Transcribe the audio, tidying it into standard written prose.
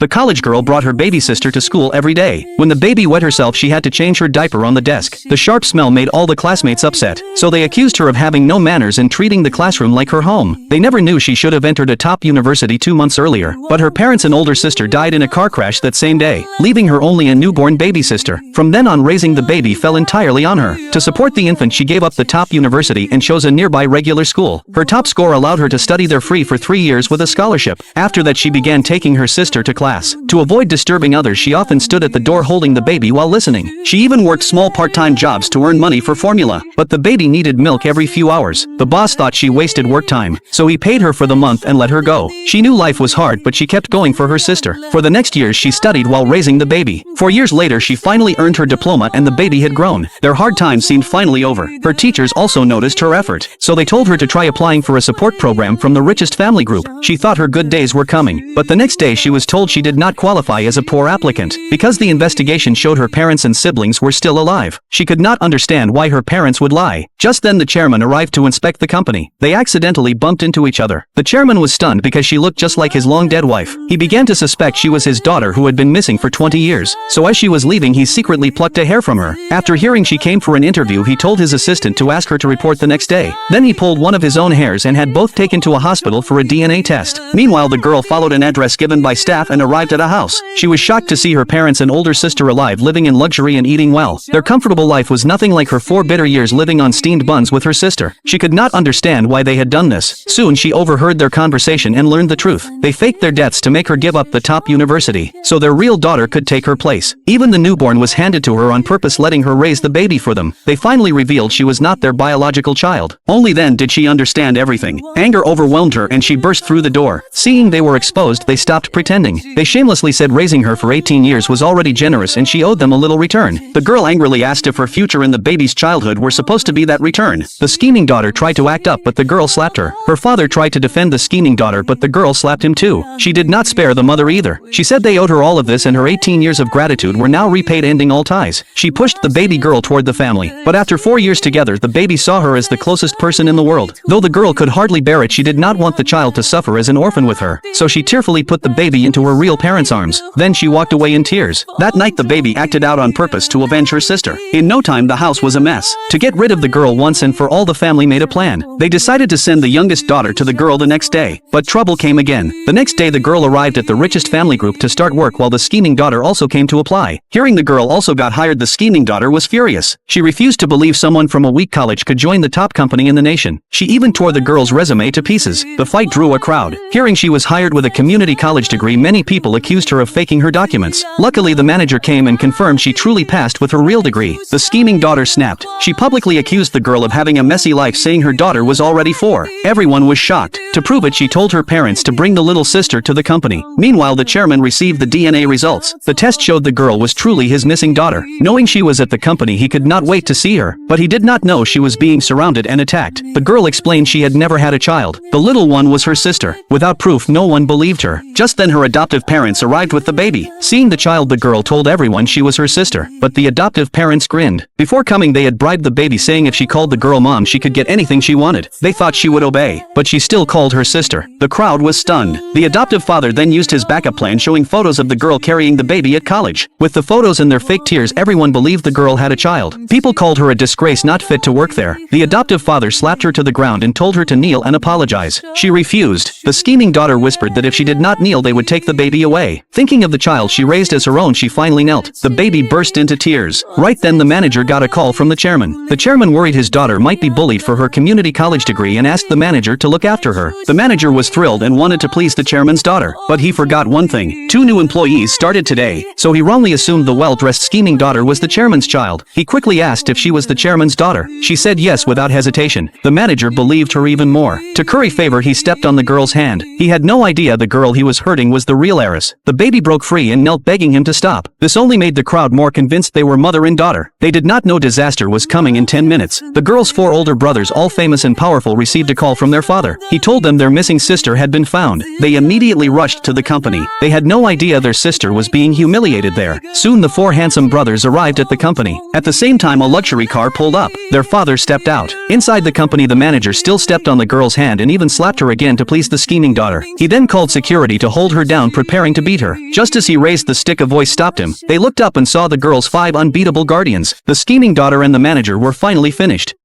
The college girl brought her baby sister to school every day. When the baby wet herself, she had to change her diaper on the desk. The sharp smell made all the classmates upset, so they accused her of having no manners and treating the classroom like her home. They never knew she should have entered a top university 2 months earlier, but her parents and older sister died in a car crash that same day, leaving her only a newborn baby sister. From then on, raising the baby fell entirely on her. To support the infant, she gave up the top university and chose a nearby regular school. Her top score allowed her to study there free for 3 years with a scholarship. After that, she began taking her sister to class. To avoid disturbing others, she often stood at the door holding the baby while listening. She even worked small part-time jobs to earn money for formula. But the baby needed milk every few hours. The boss thought she wasted work time, so he paid her for the month and let her go. She knew life was hard, but she kept going for her sister. For the next years, she studied while raising the baby. 4 years later, she finally earned her diploma and the baby had grown. Their hard time seemed finally over. Her teachers also noticed her effort, so they told her to try applying for a support program from the richest family group. She thought her good days were coming, but the next day she was told she did not qualify as a poor applicant, because the investigation showed her parents and siblings were still alive. She could not understand why her parents would lie. Just then the chairman arrived to inspect the company. They accidentally bumped into each other. The chairman was stunned because she looked just like his long-dead wife. He began to suspect she was his daughter who had been missing for 20 years. So as she was leaving, he secretly plucked a hair from her. After hearing she came for an interview, he told his assistant to ask her to report the next day. Then he pulled one of his own hairs and had both taken to a hospital for a DNA test. Meanwhile, the girl followed an address given by staff and arrived at a house. She was shocked to see her parents and older sister alive, living in luxury and eating well. Their comfortable life was nothing like her 4 bitter years living on steamed buns with her sister. She could not understand why they had done this. Soon she overheard their conversation and learned the truth. They faked their deaths to make her give up the top university, so their real daughter could take her place. Even the newborn was handed to her on purpose, letting her raise the baby for them. They finally revealed she was not their biological child. Only then did she understand everything. Anger overwhelmed her and she burst through the door. Seeing they were exposed, they stopped pretending. They shamelessly said raising her for 18 years was already generous and she owed them a little return. The girl angrily asked if her future and the baby's childhood were supposed to be that return. The scheming daughter tried to act up, but the girl slapped her. Her father tried to defend the scheming daughter, but the girl slapped him too. She did not spare the mother either. She said they owed her all of this and her 18 years of gratitude were now repaid, ending all ties. She pushed the baby girl toward the family, but after 4 years together, the baby saw her as the closest person in the world. Though the girl could hardly bear it, she did not want the child to suffer as an orphan with her, so she tearfully put the baby into her real parents' arms. Then she walked away in tears. That night the baby acted out on purpose to avenge her sister. In no time the house was a mess. To get rid of the girl once and for all, the family made a plan. They decided to send the youngest daughter to the girl the next day, but trouble came again. The next day the girl arrived at the richest family group to start work, while the scheming daughter also came to apply. Hearing the girl also got hired, the scheming daughter was furious. She refused to believe someone from a weak college could join the top company in the nation. She even tore the girl's resume to pieces. The fight drew a crowd. Hearing she was hired with a community college degree, many people accused her of faking her documents. Luckily, the manager came and confirmed she truly passed with her real degree. The scheming daughter snapped. She publicly accused the girl of having a messy life, saying her daughter was already 4. Everyone was shocked. To prove it, she told her parents to bring the little sister to the company. Meanwhile, the chairman received the DNA results. The test showed the girl was truly his missing daughter. Knowing she was at the company, he could not wait to see her, but he did not know she was being surrounded and attacked. The girl explained she had never had a child. The little one was her sister. Without proof, no one believed her. Just then her adoptive parents arrived with the baby. Seeing the child, the girl told everyone she was her sister, but the adoptive parents grinned. Before coming, they had bribed the baby, saying if she called the girl mom, she could get anything she wanted. They thought she would obey, but she still called her sister. The crowd was stunned. The adoptive father then used his backup plan, showing photos of the girl carrying the baby at college. With the photos and their fake tears, everyone believed the girl had a child. People called her a disgrace, not fit to work there. The adoptive father slapped her to the ground and told her to kneel and apologize. She refused. The scheming daughter whispered that if she did not kneel, they would take the baby away. Thinking of the child she raised as her own, she finally knelt. The baby burst into tears. Right then the manager got a call from the chairman. The chairman worried his daughter might be bullied for her community college degree and asked the manager to look after her. The manager was thrilled and wanted to please the chairman's daughter, but he forgot one thing. 2 new employees started today, so he wrongly assumed the well-dressed scheming daughter was the chairman's child. He quickly asked if she was the chairman's daughter. She said yes without hesitation. The manager believed her even more. To curry favor, he stepped on the girl's hand. He had no idea the girl he was hurting was the real heiress. The baby broke free and knelt, begging him to stop. This only made the crowd more convinced they were mother and daughter. They did not know disaster was coming in 10 minutes. The girl's 4 older brothers, all famous and powerful, received a call from their father. He told them their missing sister had been found. They immediately rushed to the company. They had no idea their sister was being humiliated there. Soon the 4 handsome brothers arrived at the company. At the same time, a luxury car pulled up. Their father stepped out. Inside the company, the manager still stepped on the girl's hand and even slapped her again to please the scheming daughter. He then called security to hold her down, preparing preparing to beat her. Just as he raised the stick, a voice stopped him. They looked up and saw the girl's 5 unbeatable guardians. The scheming daughter and the manager were finally finished.